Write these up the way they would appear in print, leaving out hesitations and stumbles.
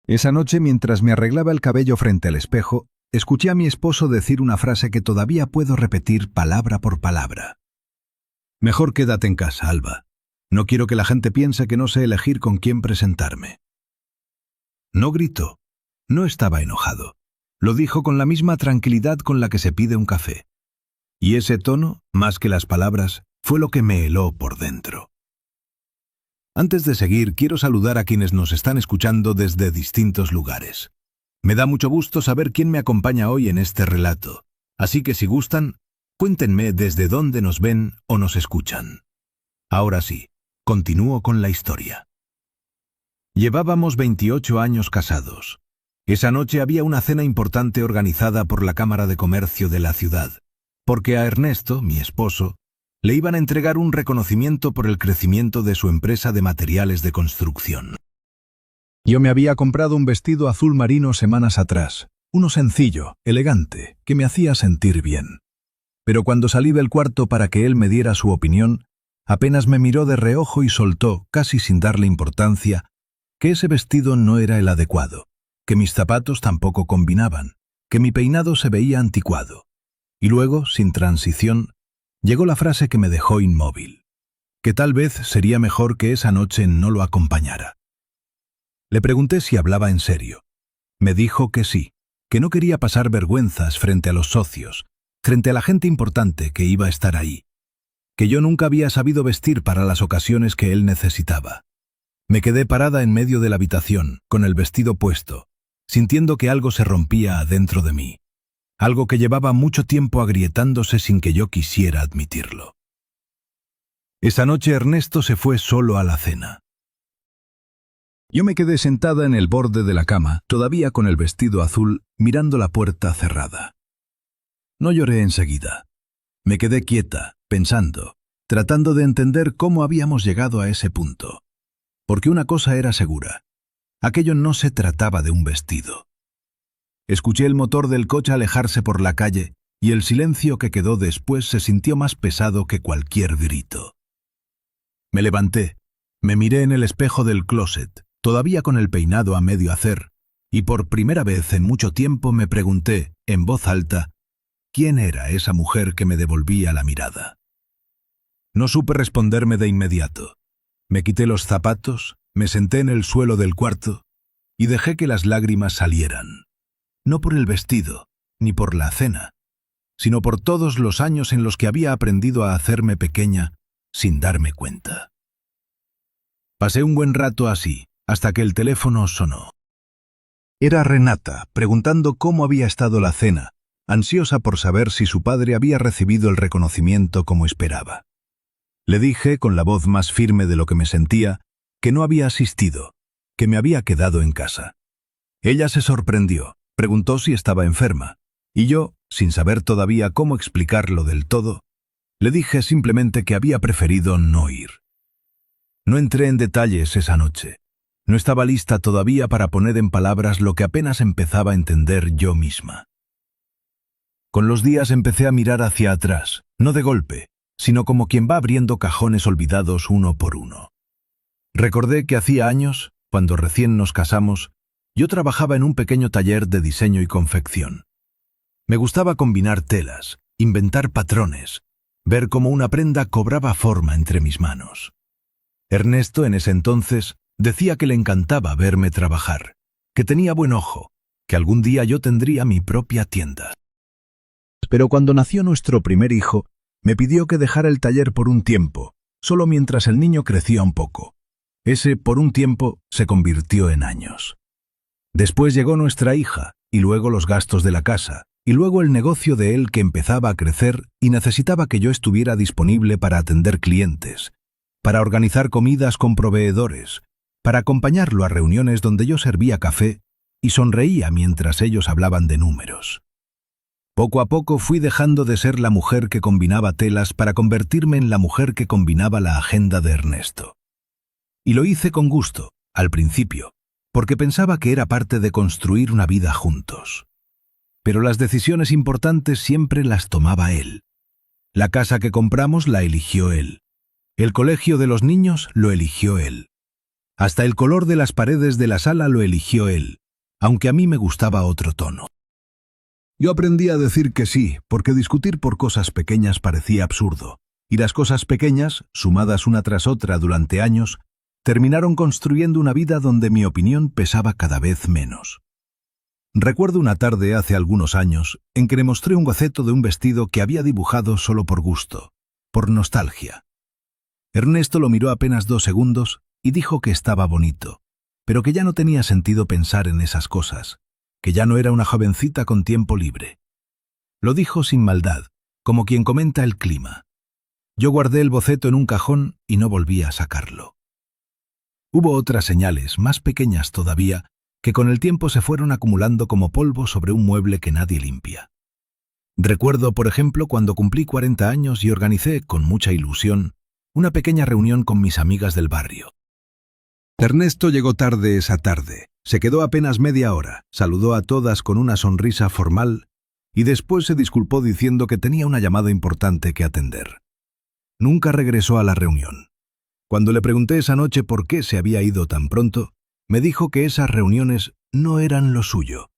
Esa noche, mientras me arreglaba el cabello frente al espejo, escuché a mi esposo decir una frase que todavía puedo repetir palabra por palabra. Mejor quédate en casa, Alba. No quiero que la gente piense que no sé elegir con quién presentarme. No gritó. No estaba enojado. Lo dijo con la misma tranquilidad con la que se pide un café. Y ese tono, más que las palabras, fue lo que me heló por dentro. Antes de seguir, quiero saludar a quienes nos están escuchando desde distintos lugares. Me da mucho gusto saber quién me acompaña hoy en este relato, así que si gustan, cuéntenme desde dónde nos ven o nos escuchan. Ahora sí, continúo con la historia. Llevábamos 28 años casados. Esa noche había una cena importante organizada por la Cámara de Comercio de la ciudad, porque a Ernesto, mi esposo, le iban a entregar un reconocimiento por el crecimiento de su empresa de materiales de construcción. Yo me había comprado un vestido azul marino semanas atrás, uno sencillo, elegante, que me hacía sentir bien. Pero cuando salí del cuarto para que él me diera su opinión, apenas me miró de reojo y soltó, casi sin darle importancia, que ese vestido no era el adecuado, que mis zapatos tampoco combinaban, que mi peinado se veía anticuado. Y luego, sin transición, llegó la frase que me dejó inmóvil, que tal vez sería mejor que esa noche no lo acompañara. Le pregunté si hablaba en serio. Me dijo que sí, que no quería pasar vergüenzas frente a los socios, frente a la gente importante que iba a estar ahí, que yo nunca había sabido vestir para las ocasiones que él necesitaba. Me quedé parada en medio de la habitación, con el vestido puesto, sintiendo que algo se rompía adentro de mí, algo que llevaba mucho tiempo agrietándose sin que yo quisiera admitirlo. Esa noche Ernesto se fue solo a la cena. Yo me quedé sentada en el borde de la cama, todavía con el vestido azul, mirando la puerta cerrada. No lloré enseguida. Me quedé quieta, pensando, tratando de entender cómo habíamos llegado a ese punto. Porque una cosa era segura. Aquello no se trataba de un vestido. Escuché el motor del coche alejarse por la calle y el silencio que quedó después se sintió más pesado que cualquier grito. Me levanté, me miré en el espejo del closet, todavía con el peinado a medio hacer, y por primera vez en mucho tiempo me pregunté, en voz alta, ¿quién era esa mujer que me devolvía la mirada? No supe responderme de inmediato. Me quité los zapatos, me senté en el suelo del cuarto y dejé que las lágrimas salieran. No por el vestido, ni por la cena, sino por todos los años en los que había aprendido a hacerme pequeña sin darme cuenta. Pasé un buen rato así, hasta que el teléfono sonó. Era Renata, preguntando cómo había estado la cena, ansiosa por saber si su padre había recibido el reconocimiento como esperaba. Le dije, con la voz más firme de lo que me sentía, que no había asistido, que me había quedado en casa. Ella se sorprendió, preguntó si estaba enferma, y yo, sin saber todavía cómo explicarlo del todo, le dije simplemente que había preferido no ir. No entré en detalles esa noche. No estaba lista todavía para poner en palabras lo que apenas empezaba a entender yo misma. Con los días empecé a mirar hacia atrás, no de golpe, sino como quien va abriendo cajones olvidados uno por uno. Recordé que hacía años, cuando recién nos casamos, yo trabajaba en un pequeño taller de diseño y confección. Me gustaba combinar telas, inventar patrones, ver cómo una prenda cobraba forma entre mis manos. Ernesto, en ese entonces, decía que le encantaba verme trabajar, que tenía buen ojo, que algún día yo tendría mi propia tienda. Pero cuando nació nuestro primer hijo, me pidió que dejara el taller por un tiempo, solo mientras el niño crecía un poco. Ese por un tiempo se convirtió en años. Después llegó nuestra hija, y luego los gastos de la casa, y luego el negocio de él que empezaba a crecer y necesitaba que yo estuviera disponible para atender clientes, para organizar comidas con proveedores, para acompañarlo a reuniones donde yo servía café y sonreía mientras ellos hablaban de números. Poco a poco fui dejando de ser la mujer que combinaba telas para convertirme en la mujer que combinaba la agenda de Ernesto. Y lo hice con gusto, al principio, porque pensaba que era parte de construir una vida juntos. Pero las decisiones importantes siempre las tomaba él. La casa que compramos la eligió él. El colegio de los niños lo eligió él. Hasta el color de las paredes de la sala lo eligió él, aunque a mí me gustaba otro tono. Yo aprendí a decir que sí, porque discutir por cosas pequeñas parecía absurdo, y las cosas pequeñas, sumadas una tras otra durante años, terminaron construyendo una vida donde mi opinión pesaba cada vez menos. Recuerdo una tarde hace algunos años en que le mostré un boceto de un vestido que había dibujado solo por gusto, por nostalgia. Ernesto lo miró apenas 2 segundos y dijo que estaba bonito, pero que ya no tenía sentido pensar en esas cosas, que ya no era una jovencita con tiempo libre. Lo dijo sin maldad, como quien comenta el clima. Yo guardé el boceto en un cajón y no volví a sacarlo. Hubo otras señales, más pequeñas todavía, que con el tiempo se fueron acumulando como polvo sobre un mueble que nadie limpia. Recuerdo, por ejemplo, cuando cumplí 40 años y organicé, con mucha ilusión, una pequeña reunión con mis amigas del barrio. Ernesto llegó tarde esa tarde, se quedó apenas media hora, saludó a todas con una sonrisa formal y después se disculpó diciendo que tenía una llamada importante que atender. Nunca regresó a la reunión. Cuando le pregunté esa noche por qué se había ido tan pronto, me dijo que esas reuniones no eran lo suyo,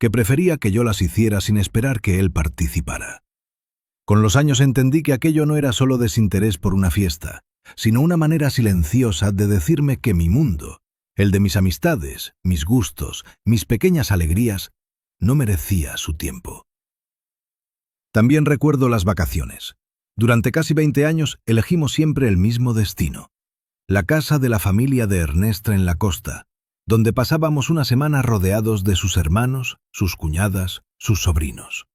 que prefería que yo las hiciera sin esperar que él participara. Con los años entendí que aquello no era solo desinterés por una fiesta, sino una manera silenciosa de decirme que mi mundo, el de mis amistades, mis gustos, mis pequeñas alegrías, no merecía su tiempo. También recuerdo las vacaciones. Durante casi 20 años elegimos siempre el mismo destino, la casa de la familia de Ernesto en la costa, donde pasábamos una semana rodeados de sus hermanos, sus cuñadas, sus sobrinos.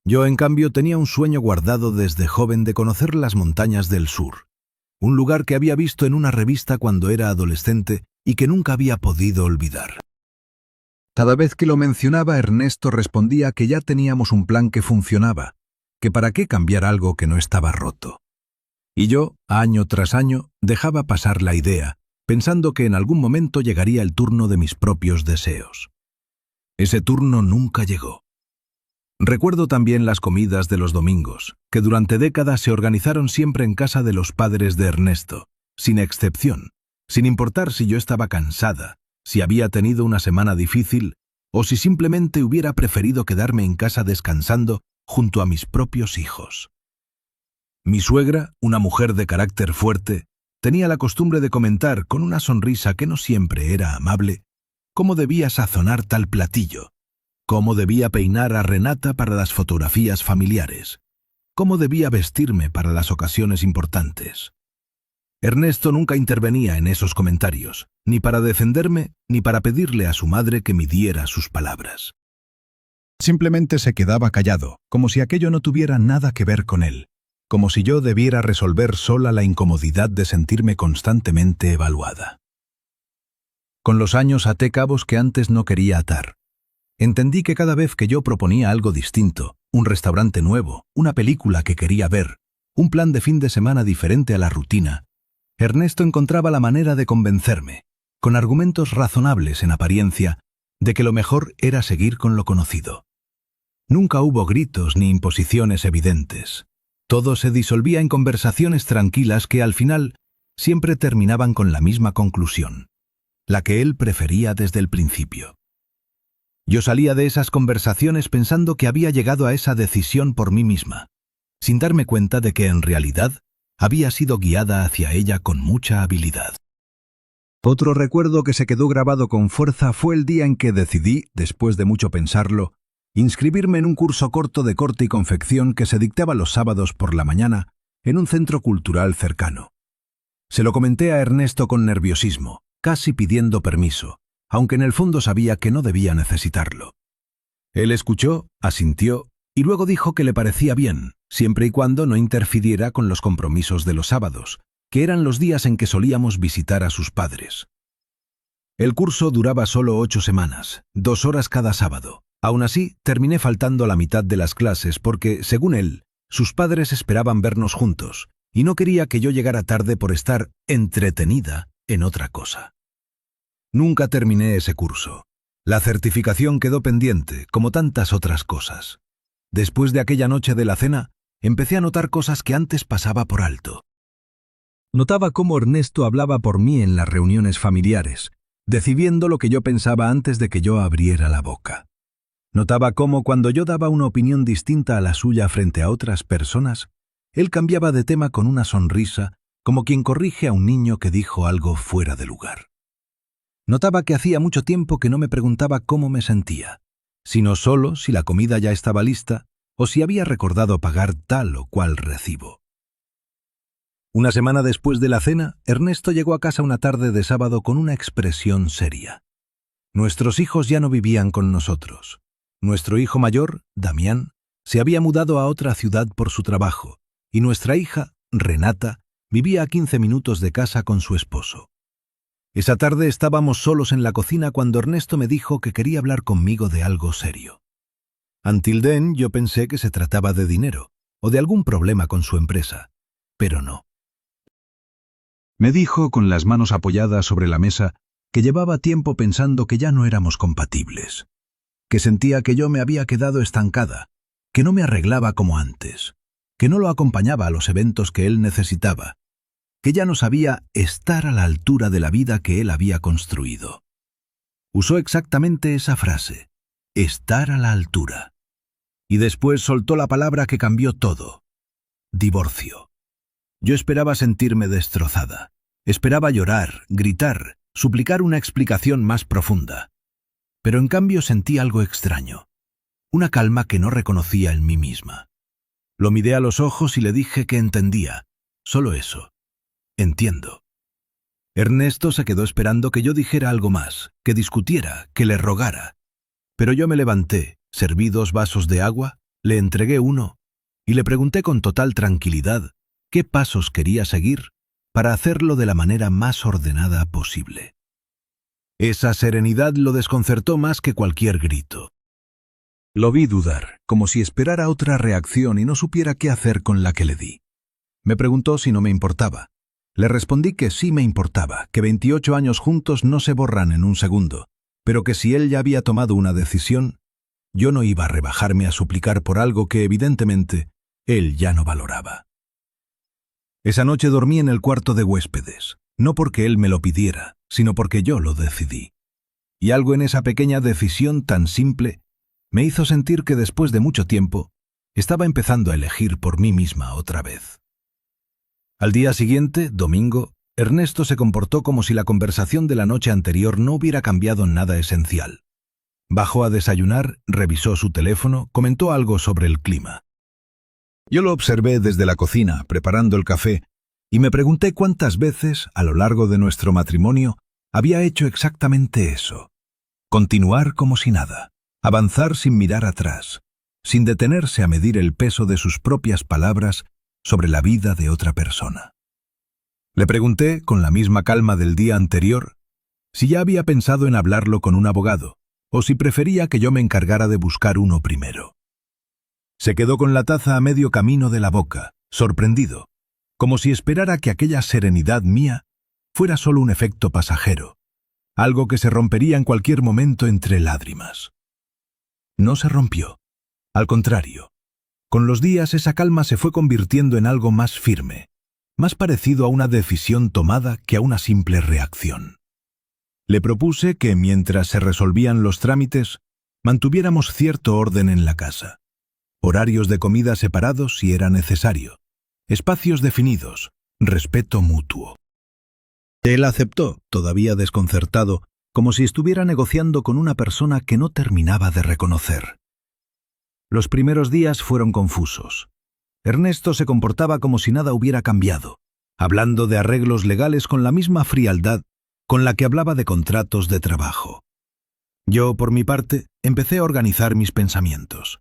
Yo, en cambio, tenía un sueño guardado desde joven de conocer las montañas del sur, un lugar que había visto en una revista cuando era adolescente y que nunca había podido olvidar. Cada vez que lo mencionaba, Ernesto respondía que ya teníamos un plan que funcionaba, que para qué cambiar algo que no estaba roto. Y yo, año tras año, dejaba pasar la idea, pensando que en algún momento llegaría el turno de mis propios deseos. Ese turno nunca llegó. Recuerdo también las comidas de los domingos, que durante décadas se organizaron siempre en casa de los padres de Ernesto, sin excepción, sin importar si yo estaba cansada, si había tenido una semana difícil o si simplemente hubiera preferido quedarme en casa descansando junto a mis propios hijos. Mi suegra, una mujer de carácter fuerte, tenía la costumbre de comentar con una sonrisa que no siempre era amable cómo debía sazonar tal platillo, cómo debía peinar a Renata para las fotografías familiares, cómo debía vestirme para las ocasiones importantes. Ernesto nunca intervenía en esos comentarios, ni para defenderme ni para pedirle a su madre que midiera sus palabras. Simplemente se quedaba callado, como si aquello no tuviera nada que ver con él, como si yo debiera resolver sola la incomodidad de sentirme constantemente evaluada. Con los años até cabos que antes no quería atar. Entendí que cada vez que yo proponía algo distinto, un restaurante nuevo, una película que quería ver, un plan de fin de semana diferente a la rutina, Ernesto encontraba la manera de convencerme, con argumentos razonables en apariencia, de que lo mejor era seguir con lo conocido. Nunca hubo gritos ni imposiciones evidentes. Todo se disolvía en conversaciones tranquilas que al final siempre terminaban con la misma conclusión, la que él prefería desde el principio. Yo salía de esas conversaciones pensando que había llegado a esa decisión por mí misma, sin darme cuenta de que en realidad había sido guiada hacia ella con mucha habilidad. Otro recuerdo que se quedó grabado con fuerza fue el día en que decidí, después de mucho pensarlo, inscribirme en un curso corto de corte y confección que se dictaba los sábados por la mañana en un centro cultural cercano. Se lo comenté a Ernesto con nerviosismo, casi pidiendo permiso, aunque en el fondo sabía que no debía necesitarlo. Él escuchó, asintió y luego dijo que le parecía bien, siempre y cuando no interfiriera con los compromisos de los sábados, que eran los días en que solíamos visitar a sus padres. El curso duraba solo 8 semanas, 2 horas cada sábado. Aún así, terminé faltando a la mitad de las clases porque, según él, sus padres esperaban vernos juntos, y no quería que yo llegara tarde por estar entretenida en otra cosa. Nunca terminé ese curso. La certificación quedó pendiente, como tantas otras cosas. Después de aquella noche de la cena, empecé a notar cosas que antes pasaba por alto. Notaba cómo Ernesto hablaba por mí en las reuniones familiares, decidiendo lo que yo pensaba antes de que yo abriera la boca. Notaba cómo cuando yo daba una opinión distinta a la suya frente a otras personas, él cambiaba de tema con una sonrisa, como quien corrige a un niño que dijo algo fuera de lugar. Notaba que hacía mucho tiempo que no me preguntaba cómo me sentía, sino solo si la comida ya estaba lista o si había recordado pagar tal o cual recibo. Una semana después de la cena, Ernesto llegó a casa una tarde de sábado con una expresión seria. Nuestros hijos ya no vivían con nosotros. Nuestro hijo mayor, Damián, se había mudado a otra ciudad por su trabajo, y nuestra hija, Renata, vivía a 15 minutos de casa con su esposo. Esa tarde estábamos solos en la cocina cuando Ernesto me dijo que quería hablar conmigo de algo serio. Until then, yo pensé que se trataba de dinero, o de algún problema con su empresa, pero no. Me dijo con las manos apoyadas sobre la mesa que llevaba tiempo pensando que ya no éramos compatibles, que sentía que yo me había quedado estancada, que no me arreglaba como antes, que no lo acompañaba a los eventos que él necesitaba, que ya no sabía estar a la altura de la vida que él había construido. Usó exactamente esa frase, estar a la altura. Y después soltó la palabra que cambió todo, divorcio. Yo esperaba sentirme destrozada. Esperaba llorar, gritar, suplicar una explicación más profunda. Pero en cambio sentí algo extraño, una calma que no reconocía en mí misma. Lo miré a los ojos y le dije que entendía, solo eso. Entiendo. Ernesto se quedó esperando que yo dijera algo más, que discutiera, que le rogara. Pero yo me levanté, serví 2 vasos de agua, le entregué uno y le pregunté con total tranquilidad qué pasos quería seguir para hacerlo de la manera más ordenada posible. Esa serenidad lo desconcertó más que cualquier grito. Lo vi dudar, como si esperara otra reacción y no supiera qué hacer con la que le di. Me preguntó si no me importaba. Le respondí que sí me importaba, que 28 años juntos no se borran en un segundo, pero que si él ya había tomado una decisión, yo no iba a rebajarme a suplicar por algo que evidentemente él ya no valoraba. Esa noche dormí en el cuarto de huéspedes, no porque él me lo pidiera, sino porque yo lo decidí. Y algo en esa pequeña decisión tan simple me hizo sentir que después de mucho tiempo estaba empezando a elegir por mí misma otra vez. Al día siguiente, domingo, Ernesto se comportó como si la conversación de la noche anterior no hubiera cambiado nada esencial. Bajó a desayunar, revisó su teléfono, comentó algo sobre el clima. Yo lo observé desde la cocina, preparando el café, y me pregunté cuántas veces, a lo largo de nuestro matrimonio, había hecho exactamente eso. Continuar como si nada, avanzar sin mirar atrás, sin detenerse a medir el peso de sus propias palabras sobre la vida de otra persona. Le pregunté, con la misma calma del día anterior, si ya había pensado en hablarlo con un abogado, o si prefería que yo me encargara de buscar uno primero. Se quedó con la taza a medio camino de la boca, sorprendido, como si esperara que aquella serenidad mía fuera solo un efecto pasajero, algo que se rompería en cualquier momento entre lágrimas. No se rompió. Al contrario, con los días esa calma se fue convirtiendo en algo más firme, más parecido a una decisión tomada que a una simple reacción. Le propuse que, mientras se resolvían los trámites, mantuviéramos cierto orden en la casa. Horarios de comida separados si era necesario, espacios definidos, respeto mutuo. Él aceptó, todavía desconcertado, como si estuviera negociando con una persona que no terminaba de reconocer. Los primeros días fueron confusos. Ernesto se comportaba como si nada hubiera cambiado, hablando de arreglos legales con la misma frialdad con la que hablaba de contratos de trabajo. Yo, por mi parte, empecé a organizar mis pensamientos.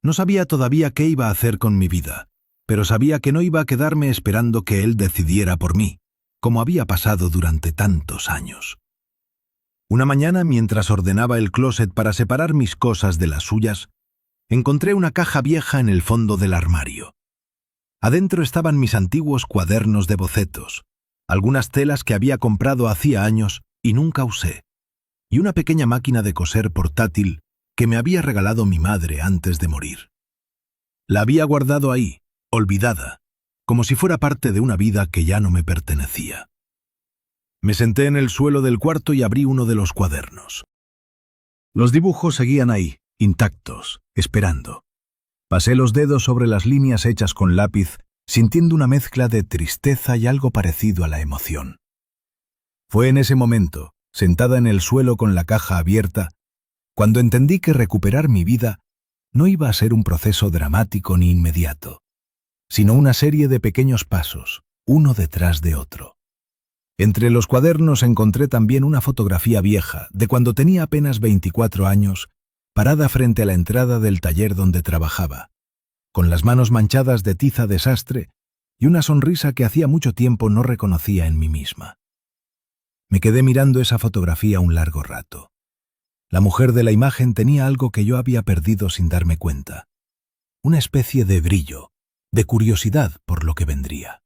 No sabía todavía qué iba a hacer con mi vida, pero sabía que no iba a quedarme esperando que él decidiera por mí, como había pasado durante tantos años. Una mañana, mientras ordenaba el closet para separar mis cosas de las suyas, encontré una caja vieja en el fondo del armario. Adentro estaban mis antiguos cuadernos de bocetos, algunas telas que había comprado hacía años y nunca usé, y una pequeña máquina de coser portátil que me había regalado mi madre antes de morir. La había guardado ahí, olvidada, como si fuera parte de una vida que ya no me pertenecía. Me senté en el suelo del cuarto y abrí uno de los cuadernos. Los dibujos seguían ahí, intactos, esperando. Pasé los dedos sobre las líneas hechas con lápiz, sintiendo una mezcla de tristeza y algo parecido a la emoción. Fue en ese momento, sentada en el suelo con la caja abierta, cuando entendí que recuperar mi vida no iba a ser un proceso dramático ni inmediato, sino una serie de pequeños pasos, uno detrás de otro. Entre los cuadernos encontré también una fotografía vieja, de cuando tenía apenas 24 años, parada frente a la entrada del taller donde trabajaba, con las manos manchadas de tiza de sastre y una sonrisa que hacía mucho tiempo no reconocía en mí misma. Me quedé mirando esa fotografía un largo rato. La mujer de la imagen tenía algo que yo había perdido sin darme cuenta. Una especie de brillo, de curiosidad por lo que vendría.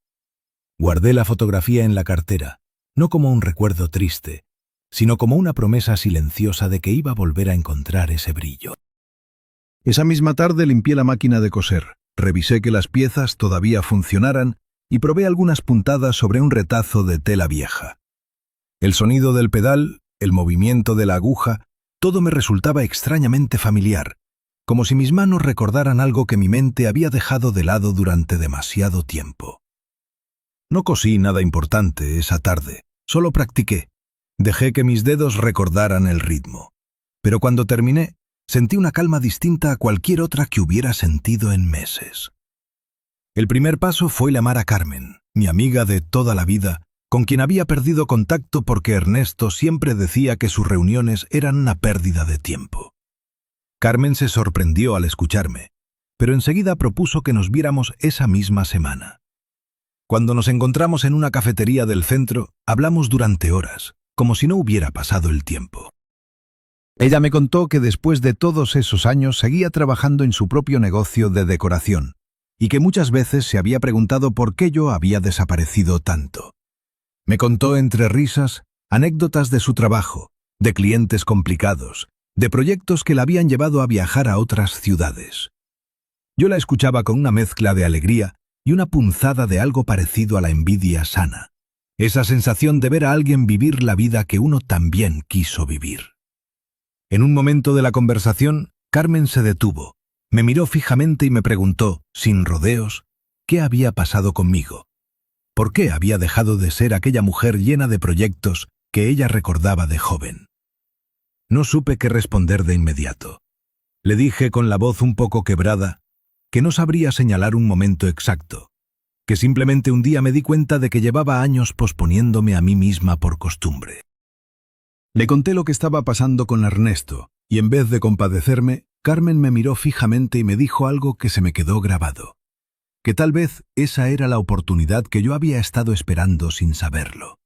Guardé la fotografía en la cartera, no como un recuerdo triste, sino como una promesa silenciosa de que iba a volver a encontrar ese brillo. Esa misma tarde limpié la máquina de coser, revisé que las piezas todavía funcionaran y probé algunas puntadas sobre un retazo de tela vieja. El sonido del pedal, el movimiento de la aguja, todo me resultaba extrañamente familiar, como si mis manos recordaran algo que mi mente había dejado de lado durante demasiado tiempo. No cosí nada importante esa tarde, solo practiqué. Dejé que mis dedos recordaran el ritmo. Pero cuando terminé, sentí una calma distinta a cualquier otra que hubiera sentido en meses. El primer paso fue llamar a Carmen, mi amiga de toda la vida, con quien había perdido contacto porque Ernesto siempre decía que sus reuniones eran una pérdida de tiempo. Carmen se sorprendió al escucharme, pero enseguida propuso que nos viéramos esa misma semana. Cuando nos encontramos en una cafetería del centro, hablamos durante horas, como si no hubiera pasado el tiempo. Ella me contó que después de todos esos años seguía trabajando en su propio negocio de decoración, y que muchas veces se había preguntado por qué yo había desaparecido tanto. Me contó entre risas anécdotas de su trabajo, de clientes complicados, de proyectos que la habían llevado a viajar a otras ciudades. Yo la escuchaba con una mezcla de alegría y una punzada de algo parecido a la envidia sana, esa sensación de ver a alguien vivir la vida que uno también quiso vivir. En un momento de la conversación, Carmen se detuvo, me miró fijamente y me preguntó, sin rodeos, qué había pasado conmigo. ¿Por qué había dejado de ser aquella mujer llena de proyectos que ella recordaba de joven? No supe qué responder de inmediato. Le dije con la voz un poco quebrada que no sabría señalar un momento exacto, que simplemente un día me di cuenta de que llevaba años posponiéndome a mí misma por costumbre. Le conté lo que estaba pasando con Ernesto, y en vez de compadecerme, Carmen me miró fijamente y me dijo algo que se me quedó grabado. Que tal vez esa era la oportunidad que yo había estado esperando sin saberlo.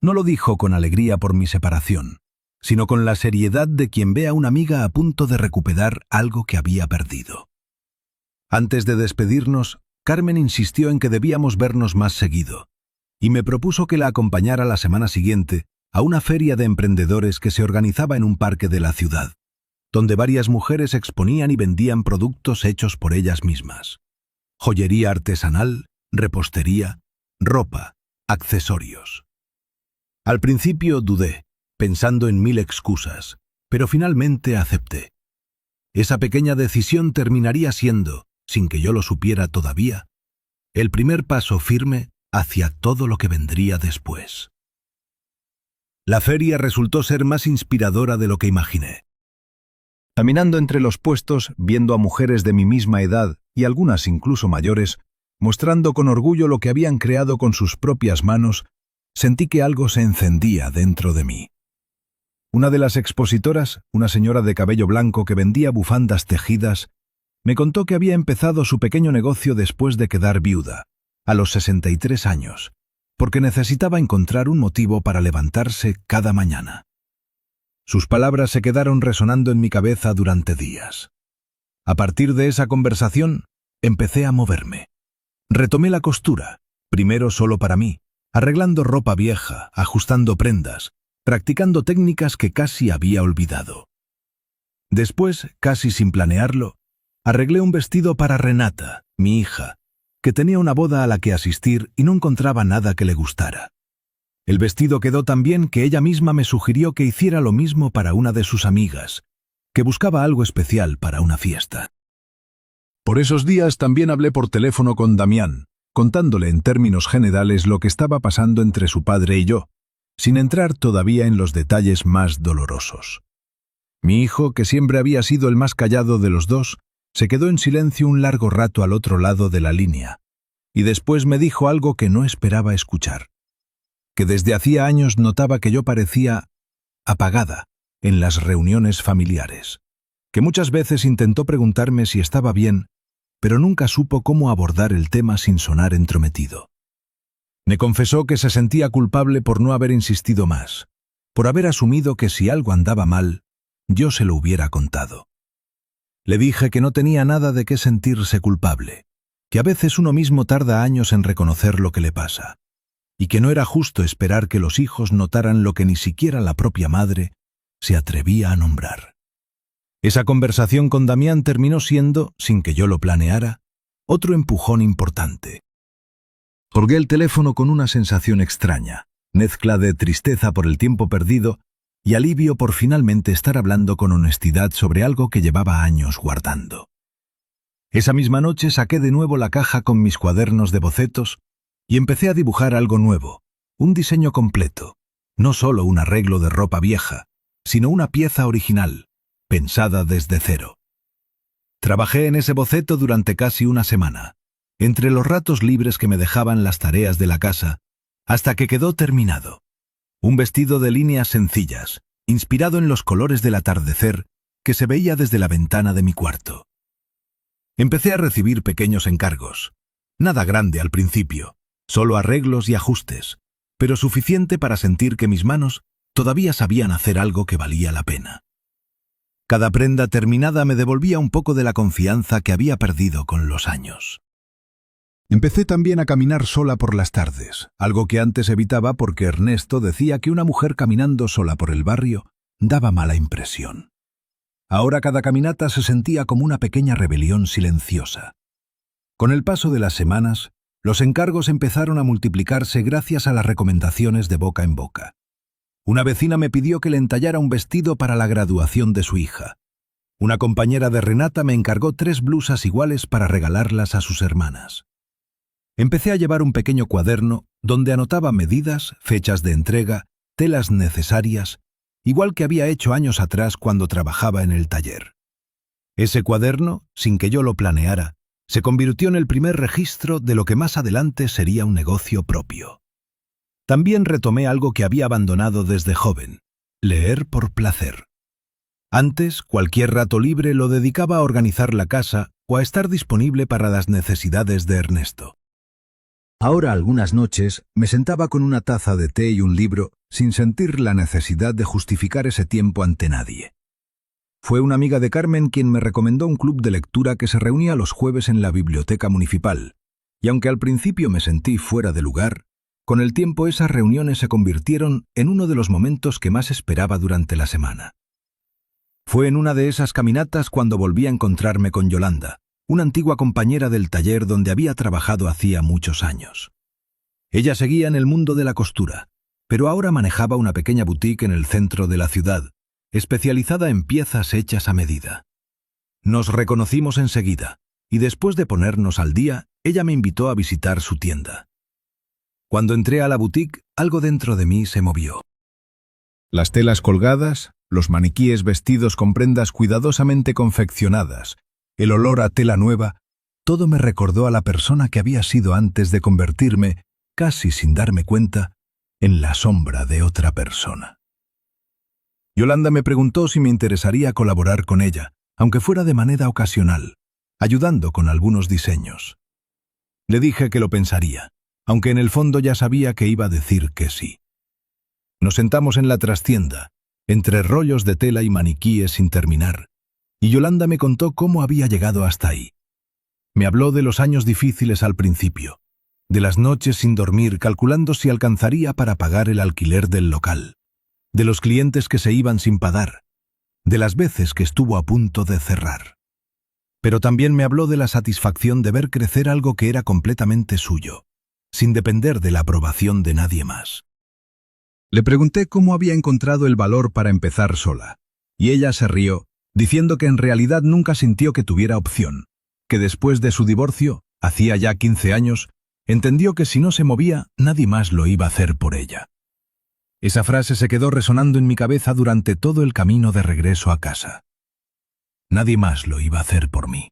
No lo dijo con alegría por mi separación, sino con la seriedad de quien ve a una amiga a punto de recuperar algo que había perdido. Antes de despedirnos, Carmen insistió en que debíamos vernos más seguido, y me propuso que la acompañara la semana siguiente a una feria de emprendedores que se organizaba en un parque de la ciudad, donde varias mujeres exponían y vendían productos hechos por ellas mismas. Joyería artesanal, repostería, ropa, accesorios. Al principio dudé, pensando en 1000 excusas, pero finalmente acepté. Esa pequeña decisión terminaría siendo, sin que yo lo supiera todavía, el primer paso firme hacia todo lo que vendría después. La feria resultó ser más inspiradora de lo que imaginé. Caminando entre los puestos, viendo a mujeres de mi misma edad y algunas incluso mayores, mostrando con orgullo lo que habían creado con sus propias manos, sentí que algo se encendía dentro de mí. Una de las expositoras, una señora de cabello blanco que vendía bufandas tejidas, me contó que había empezado su pequeño negocio después de quedar viuda, a los 63 años, porque necesitaba encontrar un motivo para levantarse cada mañana. Sus palabras se quedaron resonando en mi cabeza durante días. A partir de esa conversación, empecé a moverme. Retomé la costura, primero solo para mí, arreglando ropa vieja, ajustando prendas, practicando técnicas que casi había olvidado. Después, casi sin planearlo, arreglé un vestido para Renata, mi hija, que tenía una boda a la que asistir y no encontraba nada que le gustara. El vestido quedó tan bien que ella misma me sugirió que hiciera lo mismo para una de sus amigas, que buscaba algo especial para una fiesta. Por esos días también hablé por teléfono con Damián, contándole en términos generales lo que estaba pasando entre su padre y yo, sin entrar todavía en los detalles más dolorosos. Mi hijo, que siempre había sido el más callado de los dos, se quedó en silencio un largo rato al otro lado de la línea, y después me dijo algo que no esperaba escuchar, que desde hacía años notaba que yo parecía apagada en las reuniones familiares, que muchas veces intentó preguntarme si estaba bien, pero nunca supo cómo abordar el tema sin sonar entrometido. Me confesó que se sentía culpable por no haber insistido más, por haber asumido que si algo andaba mal, yo se lo hubiera contado. Le dije que no tenía nada de qué sentirse culpable, que a veces uno mismo tarda años en reconocer lo que le pasa, y que no era justo esperar que los hijos notaran lo que ni siquiera la propia madre se atrevía a nombrar. Esa conversación con Damián terminó siendo, sin que yo lo planeara, otro empujón importante. Colgué el teléfono con una sensación extraña, mezcla de tristeza por el tiempo perdido y alivio por finalmente estar hablando con honestidad sobre algo que llevaba años guardando. Esa misma noche saqué de nuevo la caja con mis cuadernos de bocetos y empecé a dibujar algo nuevo, un diseño completo, no solo un arreglo de ropa vieja, sino una pieza original, pensada desde cero. Trabajé en ese boceto durante casi una semana, entre los ratos libres que me dejaban las tareas de la casa, hasta que quedó terminado. Un vestido de líneas sencillas, inspirado en los colores del atardecer que se veía desde la ventana de mi cuarto. Empecé a recibir pequeños encargos. Nada grande al principio, solo arreglos y ajustes, pero suficiente para sentir que mis manos todavía sabían hacer algo que valía la pena. Cada prenda terminada me devolvía un poco de la confianza que había perdido con los años. Empecé también a caminar sola por las tardes, algo que antes evitaba porque Ernesto decía que una mujer caminando sola por el barrio daba mala impresión. Ahora cada caminata se sentía como una pequeña rebelión silenciosa. Con el paso de las semanas, los encargos empezaron a multiplicarse gracias a las recomendaciones de boca en boca. Una vecina me pidió que le entallara un vestido para la graduación de su hija. Una compañera de Renata me encargó 3 blusas iguales para regalarlas a sus hermanas. Empecé a llevar un pequeño cuaderno donde anotaba medidas, fechas de entrega, telas necesarias, igual que había hecho años atrás cuando trabajaba en el taller. Ese cuaderno, sin que yo lo planeara, se convirtió en el primer registro de lo que más adelante sería un negocio propio. También retomé algo que había abandonado desde joven, leer por placer. Antes, cualquier rato libre lo dedicaba a organizar la casa o a estar disponible para las necesidades de Ernesto. Ahora algunas noches me sentaba con una taza de té y un libro sin sentir la necesidad de justificar ese tiempo ante nadie. Fue una amiga de Carmen quien me recomendó un club de lectura que se reunía los jueves en la biblioteca municipal, y aunque al principio me sentí fuera de lugar, con el tiempo esas reuniones se convirtieron en uno de los momentos que más esperaba durante la semana. Fue en una de esas caminatas cuando volví a encontrarme con Yolanda, una antigua compañera del taller donde había trabajado hacía muchos años. Ella seguía en el mundo de la costura, pero ahora manejaba una pequeña boutique en el centro de la ciudad, especializada en piezas hechas a medida. Nos reconocimos enseguida, y después de ponernos al día, ella me invitó a visitar su tienda. Cuando entré a la boutique, algo dentro de mí se movió. Las telas colgadas, los maniquíes vestidos con prendas cuidadosamente confeccionadas, el olor a tela nueva, todo me recordó a la persona que había sido antes de convertirme, casi sin darme cuenta, en la sombra de otra persona. Yolanda me preguntó si me interesaría colaborar con ella, aunque fuera de manera ocasional, ayudando con algunos diseños. Le dije que lo pensaría, aunque en el fondo ya sabía que iba a decir que sí. Nos sentamos en la trastienda, entre rollos de tela y maniquíes sin terminar, y Yolanda me contó cómo había llegado hasta ahí. Me habló de los años difíciles al principio, de las noches sin dormir calculando si alcanzaría para pagar el alquiler del local, de los clientes que se iban sin pagar, de las veces que estuvo a punto de cerrar. Pero también me habló de la satisfacción de ver crecer algo que era completamente suyo, sin depender de la aprobación de nadie más. Le pregunté cómo había encontrado el valor para empezar sola, y ella se rió, diciendo que en realidad nunca sintió que tuviera opción, que después de su divorcio, hacía ya 15 años, entendió que si no se movía, nadie más lo iba a hacer por ella. Esa frase se quedó resonando en mi cabeza durante todo el camino de regreso a casa. Nadie más lo iba a hacer por mí.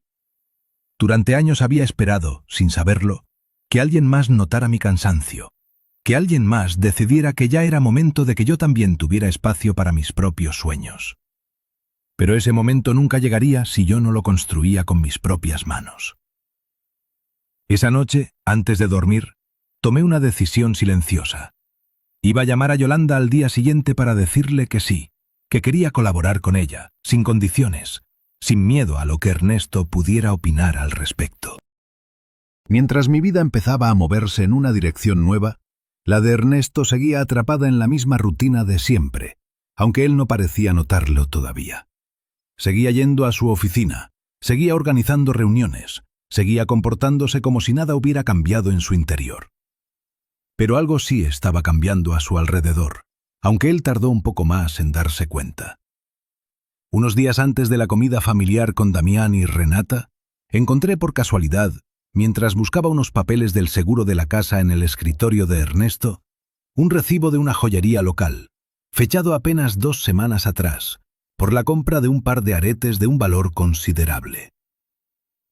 Durante años había esperado, sin saberlo, que alguien más notara mi cansancio, que alguien más decidiera que ya era momento de que yo también tuviera espacio para mis propios sueños. Pero ese momento nunca llegaría si yo no lo construía con mis propias manos. Esa noche, antes de dormir, tomé una decisión silenciosa. Iba a llamar a Yolanda al día siguiente para decirle que sí, que quería colaborar con ella, sin condiciones, sin miedo a lo que Ernesto pudiera opinar al respecto. Mientras mi vida empezaba a moverse en una dirección nueva, la de Ernesto seguía atrapada en la misma rutina de siempre, aunque él no parecía notarlo todavía. Seguía yendo a su oficina, seguía organizando reuniones, seguía comportándose como si nada hubiera cambiado en su interior. Pero algo sí estaba cambiando a su alrededor, aunque él tardó un poco más en darse cuenta. Unos días antes de la comida familiar con Damián y Renata, encontré por casualidad, mientras buscaba unos papeles del seguro de la casa en el escritorio de Ernesto, un recibo de una joyería local, fechado apenas 2 semanas atrás, por la compra de un par de aretes de un valor considerable.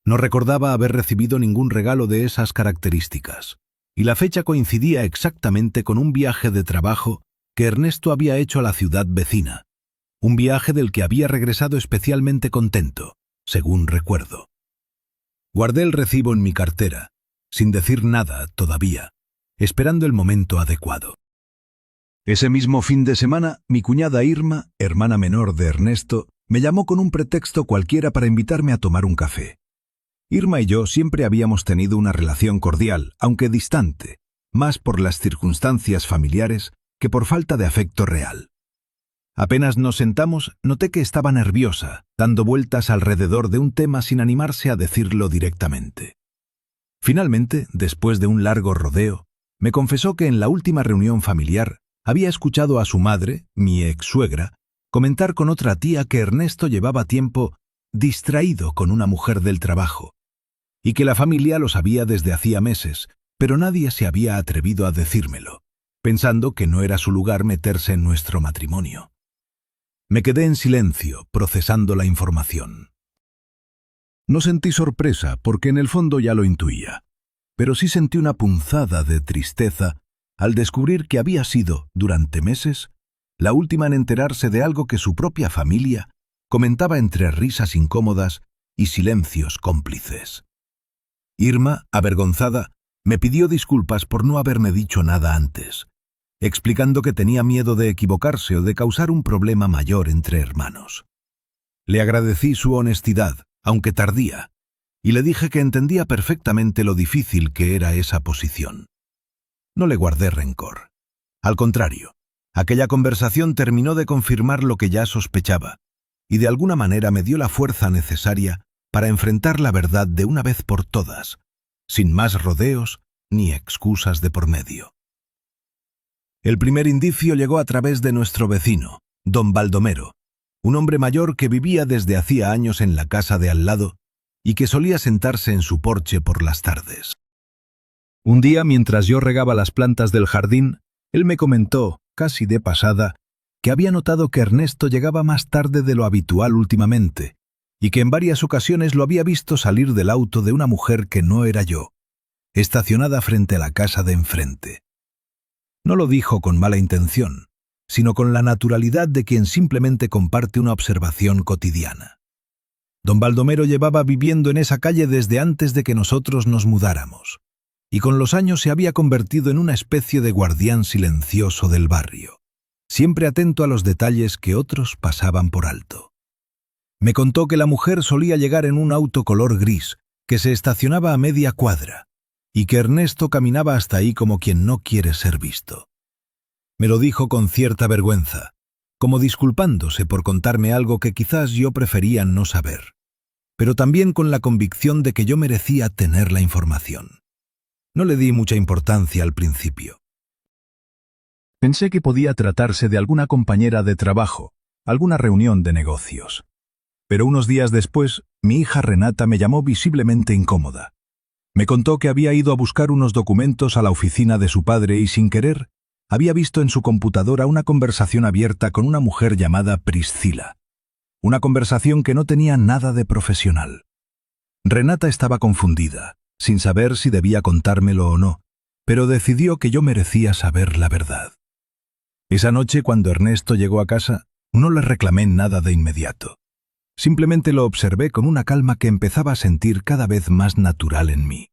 No recordaba haber recibido ningún regalo de esas características, y la fecha coincidía exactamente con un viaje de trabajo que Ernesto había hecho a la ciudad vecina, un viaje del que había regresado especialmente contento, según recuerdo. Guardé el recibo en mi cartera, sin decir nada todavía, esperando el momento adecuado. Ese mismo fin de semana, mi cuñada Irma, hermana menor de Ernesto, me llamó con un pretexto cualquiera para invitarme a tomar un café. Irma y yo siempre habíamos tenido una relación cordial, aunque distante, más por las circunstancias familiares que por falta de afecto real. Apenas nos sentamos, noté que estaba nerviosa, dando vueltas alrededor de un tema sin animarse a decirlo directamente. Finalmente, después de un largo rodeo, me confesó que en la última reunión familiar había escuchado a su madre, mi ex-suegra, comentar con otra tía que Ernesto llevaba tiempo distraído con una mujer del trabajo, y que la familia lo sabía desde hacía meses, pero nadie se había atrevido a decírmelo, pensando que no era su lugar meterse en nuestro matrimonio. Me quedé en silencio, procesando la información. No sentí sorpresa, porque en el fondo ya lo intuía, pero sí sentí una punzada de tristeza al descubrir que había sido, durante meses, la última en enterarse de algo que su propia familia comentaba entre risas incómodas y silencios cómplices. Irma, avergonzada, me pidió disculpas por no haberme dicho nada antes, explicando que tenía miedo de equivocarse o de causar un problema mayor entre hermanos. Le agradecí su honestidad, aunque tardía, y le dije que entendía perfectamente lo difícil que era esa posición. No le guardé rencor. Al contrario, aquella conversación terminó de confirmar lo que ya sospechaba, y de alguna manera me dio la fuerza necesaria para enfrentar la verdad de una vez por todas, sin más rodeos ni excusas de por medio. El primer indicio llegó a través de nuestro vecino, don Baldomero, un hombre mayor que vivía desde hacía años en la casa de al lado y que solía sentarse en su porche por las tardes. Un día, mientras yo regaba las plantas del jardín, él me comentó, casi de pasada, que había notado que Ernesto llegaba más tarde de lo habitual últimamente, y que en varias ocasiones lo había visto salir del auto de una mujer que no era yo, estacionada frente a la casa de enfrente. No lo dijo con mala intención, sino con la naturalidad de quien simplemente comparte una observación cotidiana. Don Baldomero llevaba viviendo en esa calle desde antes de que nosotros nos mudáramos, y con los años se había convertido en una especie de guardián silencioso del barrio, siempre atento a los detalles que otros pasaban por alto. Me contó que la mujer solía llegar en un auto color gris, que se estacionaba a media cuadra, y que Ernesto caminaba hasta ahí como quien no quiere ser visto. Me lo dijo con cierta vergüenza, como disculpándose por contarme algo que quizás yo prefería no saber. pero también con la convicción de que yo merecía tener la información. No le di mucha importancia al principio. Pensé que podía tratarse de alguna compañera de trabajo, alguna reunión de negocios. Pero unos días después, mi hija Renata me llamó visiblemente incómoda. Me contó que había ido a buscar unos documentos a la oficina de su padre y, sin querer, había visto en su computadora una conversación abierta con una mujer llamada Priscila. Una conversación que no tenía nada de profesional. Renata estaba confundida, sin saber si debía contármelo o no, pero decidió que yo merecía saber la verdad. Esa noche, cuando Ernesto llegó a casa, no le reclamé nada de inmediato. Simplemente lo observé con una calma que empezaba a sentir cada vez más natural en mí.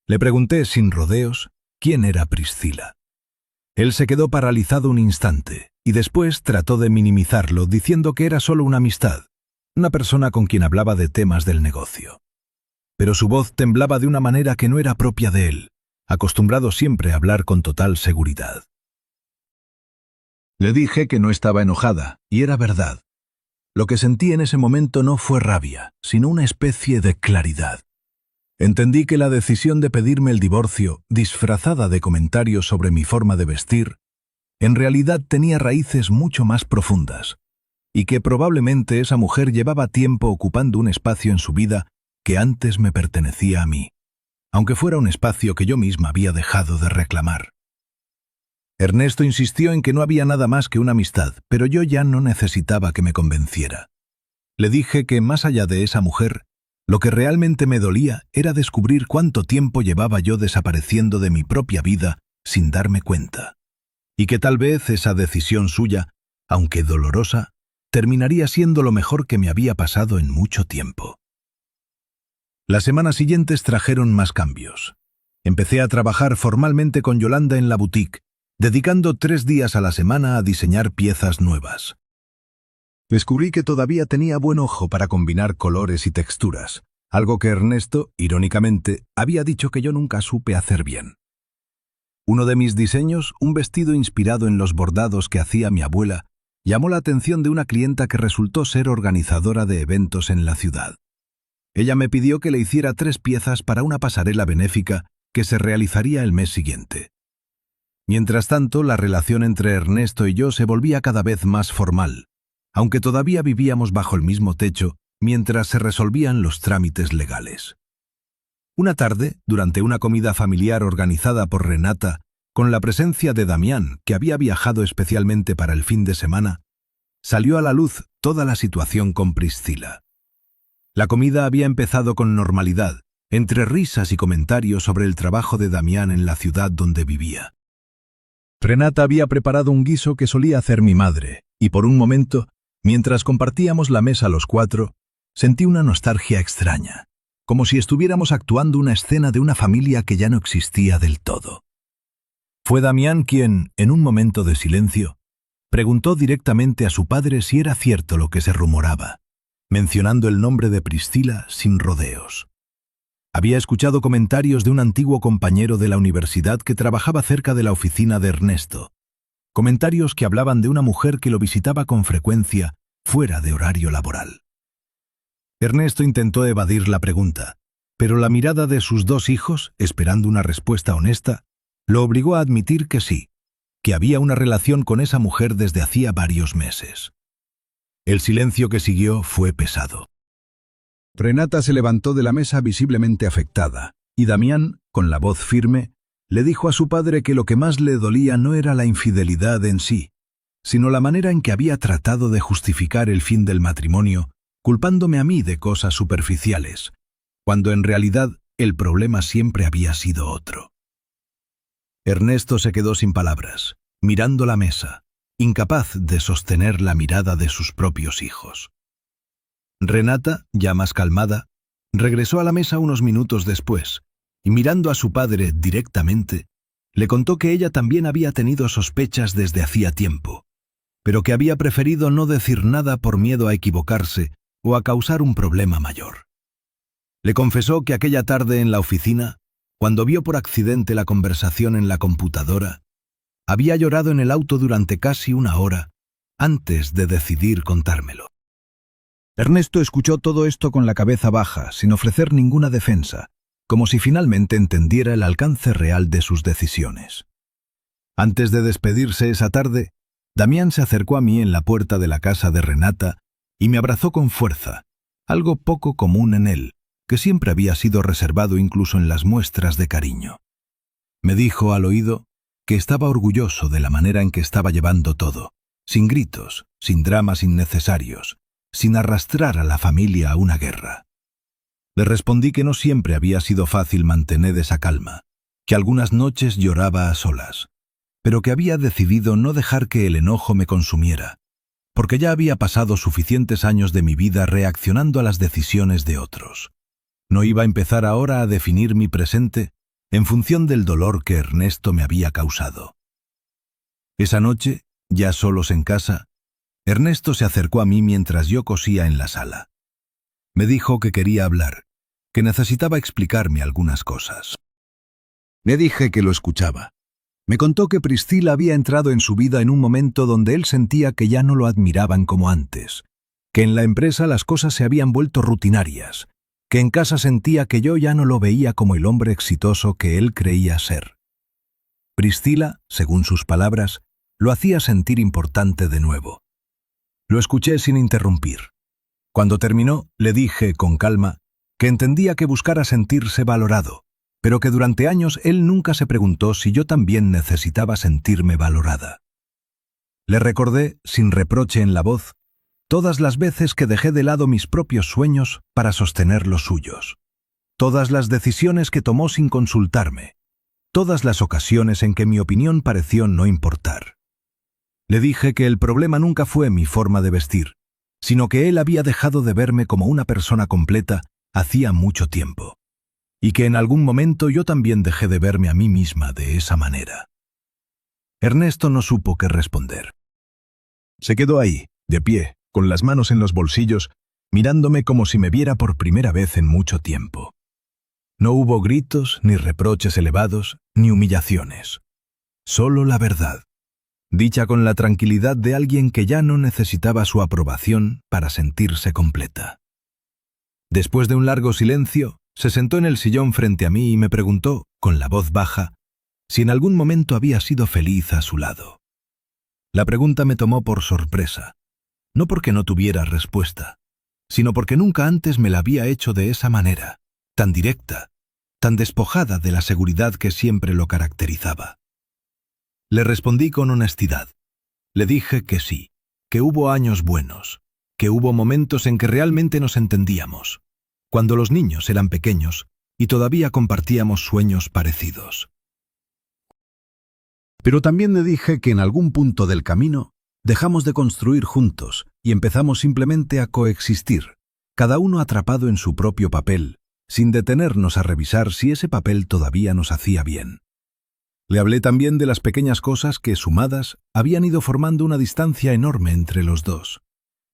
Le pregunté sin rodeos quién era Priscila. Él se quedó paralizado un instante y después trató de minimizarlo diciendo que era solo una amistad, una persona con quien hablaba de temas del negocio. Pero su voz temblaba de una manera que no era propia de él, acostumbrado siempre a hablar con total seguridad. Le dije que no estaba enojada, y era verdad. Lo que sentí en ese momento no fue rabia, sino una especie de claridad. Entendí que la decisión de pedirme el divorcio, disfrazada de comentarios sobre mi forma de vestir, en realidad tenía raíces mucho más profundas, y que probablemente esa mujer llevaba tiempo ocupando un espacio en su vida que antes me pertenecía a mí, aunque fuera un espacio que yo misma había dejado de reclamar. Ernesto insistió en que no había nada más que una amistad, pero yo ya no necesitaba que me convenciera. Le dije que más allá de esa mujer, lo que realmente me dolía era descubrir cuánto tiempo llevaba yo desapareciendo de mi propia vida sin darme cuenta, y que tal vez esa decisión suya, aunque dolorosa, terminaría siendo lo mejor que me había pasado en mucho tiempo. Las semanas siguientes trajeron más cambios. Empecé a trabajar formalmente con Yolanda en la boutique, dedicando 3 días a la semana a diseñar piezas nuevas. Descubrí que todavía tenía buen ojo para combinar colores y texturas, algo que Ernesto, irónicamente, había dicho que yo nunca supe hacer bien. Uno de mis diseños, un vestido inspirado en los bordados que hacía mi abuela, llamó la atención de una clienta que resultó ser organizadora de eventos en la ciudad. Ella me pidió que le hiciera 3 piezas para una pasarela benéfica que se realizaría el mes siguiente. Mientras tanto, la relación entre Ernesto y yo se volvía cada vez más formal, aunque todavía vivíamos bajo el mismo techo mientras se resolvían los trámites legales. Una tarde, durante una comida familiar organizada por Renata, con la presencia de Damián, que había viajado especialmente para el fin de semana, salió a la luz toda la situación con Priscila. La comida había empezado con normalidad, entre risas y comentarios sobre el trabajo de Damián en la ciudad donde vivía. Renata había preparado un guiso que solía hacer mi madre, y por un momento, mientras compartíamos la mesa los 4, sentí una nostalgia extraña, como si estuviéramos actuando una escena de una familia que ya no existía del todo. Fue Damián quien, en un momento de silencio, preguntó directamente a su padre si era cierto lo que se rumoraba, mencionando el nombre de Priscila sin rodeos. Había escuchado comentarios de un antiguo compañero de la universidad que trabajaba cerca de la oficina de Ernesto, comentarios que hablaban de una mujer que lo visitaba con frecuencia fuera de horario laboral. Ernesto intentó evadir la pregunta, pero la mirada de sus 2 hijos, esperando una respuesta honesta, lo obligó a admitir que sí, que había una relación con esa mujer desde hacía varios meses. El silencio que siguió fue pesado. Renata se levantó de la mesa visiblemente afectada, y Damián, con la voz firme, le dijo a su padre que lo que más le dolía no era la infidelidad en sí, sino la manera en que había tratado de justificar el fin del matrimonio, culpándome a mí de cosas superficiales, cuando en realidad el problema siempre había sido otro. Ernesto se quedó sin palabras, mirando la mesa, incapaz de sostener la mirada de sus propios hijos. Renata, ya más calmada, regresó a la mesa unos minutos después, y mirando a su padre directamente, le contó que ella también había tenido sospechas desde hacía tiempo, pero que había preferido no decir nada por miedo a equivocarse o a causar un problema mayor. Le confesó que aquella tarde en la oficina, cuando vio por accidente la conversación en la computadora, había llorado en el auto durante casi 1 hora antes de decidir contármelo. Ernesto escuchó todo esto con la cabeza baja, sin ofrecer ninguna defensa, como si finalmente entendiera el alcance real de sus decisiones. Antes de despedirse esa tarde, Damián se acercó a mí en la puerta de la casa de Renata y me abrazó con fuerza, algo poco común en él, que siempre había sido reservado incluso en las muestras de cariño. Me dijo al oído que estaba orgulloso de la manera en que estaba llevando todo, sin gritos, sin dramas innecesarios, sin arrastrar a la familia a una guerra. Le respondí que no siempre había sido fácil mantener esa calma, que algunas noches lloraba a solas, pero que había decidido no dejar que el enojo me consumiera, porque ya había pasado suficientes años de mi vida reaccionando a las decisiones de otros. No iba a empezar ahora a definir mi presente en función del dolor que Ernesto me había causado. Esa noche, ya solos en casa, Ernesto se acercó a mí mientras yo cosía en la sala. Me dijo que quería hablar, que necesitaba explicarme algunas cosas. Le dije que lo escuchaba. Me contó que Priscila había entrado en su vida en un momento donde él sentía que ya no lo admiraban como antes, que en la empresa las cosas se habían vuelto rutinarias, que en casa sentía que yo ya no lo veía como el hombre exitoso que él creía ser. Priscila, según sus palabras, lo hacía sentir importante de nuevo. Lo escuché sin interrumpir. Cuando terminó, le dije con calma que entendía que buscara sentirse valorado, pero que durante años él nunca se preguntó si yo también necesitaba sentirme valorada. Le recordé, sin reproche en la voz, todas las veces que dejé de lado mis propios sueños para sostener los suyos, todas las decisiones que tomó sin consultarme, todas las ocasiones en que mi opinión pareció no importar. Le dije que el problema nunca fue mi forma de vestir, sino que él había dejado de verme como una persona completa hacía mucho tiempo, y que en algún momento yo también dejé de verme a mí misma de esa manera. Ernesto no supo qué responder. Se quedó ahí, de pie, con las manos en los bolsillos, mirándome como si me viera por primera vez en mucho tiempo. No hubo gritos, ni reproches elevados, ni humillaciones. Solo la verdad, dicha con la tranquilidad de alguien que ya no necesitaba su aprobación para sentirse completa. Después de un largo silencio, se sentó en el sillón frente a mí y me preguntó, con la voz baja, si en algún momento había sido feliz a su lado. La pregunta me tomó por sorpresa, no porque no tuviera respuesta, sino porque nunca antes me la había hecho de esa manera, tan directa, tan despojada de la seguridad que siempre lo caracterizaba. Le respondí con honestidad. Le dije que sí, que hubo años buenos, que hubo momentos en que realmente nos entendíamos, cuando los niños eran pequeños y todavía compartíamos sueños parecidos. Pero también le dije que en algún punto del camino dejamos de construir juntos y empezamos simplemente a coexistir, cada uno atrapado en su propio papel, sin detenernos a revisar si ese papel todavía nos hacía bien. Le hablé también de las pequeñas cosas que, sumadas, habían ido formando una distancia enorme entre los dos.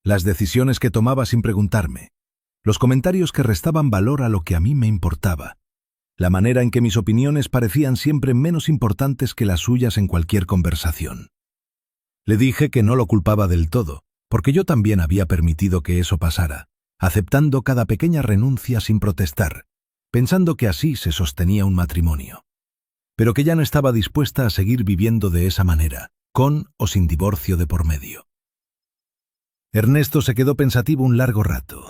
Las decisiones que tomaba sin preguntarme, los comentarios que restaban valor a lo que a mí me importaba, la manera en que mis opiniones parecían siempre menos importantes que las suyas en cualquier conversación. Le dije que no lo culpaba del todo, porque yo también había permitido que eso pasara, aceptando cada pequeña renuncia sin protestar, pensando que así se sostenía un matrimonio, pero que ya no estaba dispuesta a seguir viviendo de esa manera, con o sin divorcio de por medio. Ernesto se quedó pensativo un largo rato.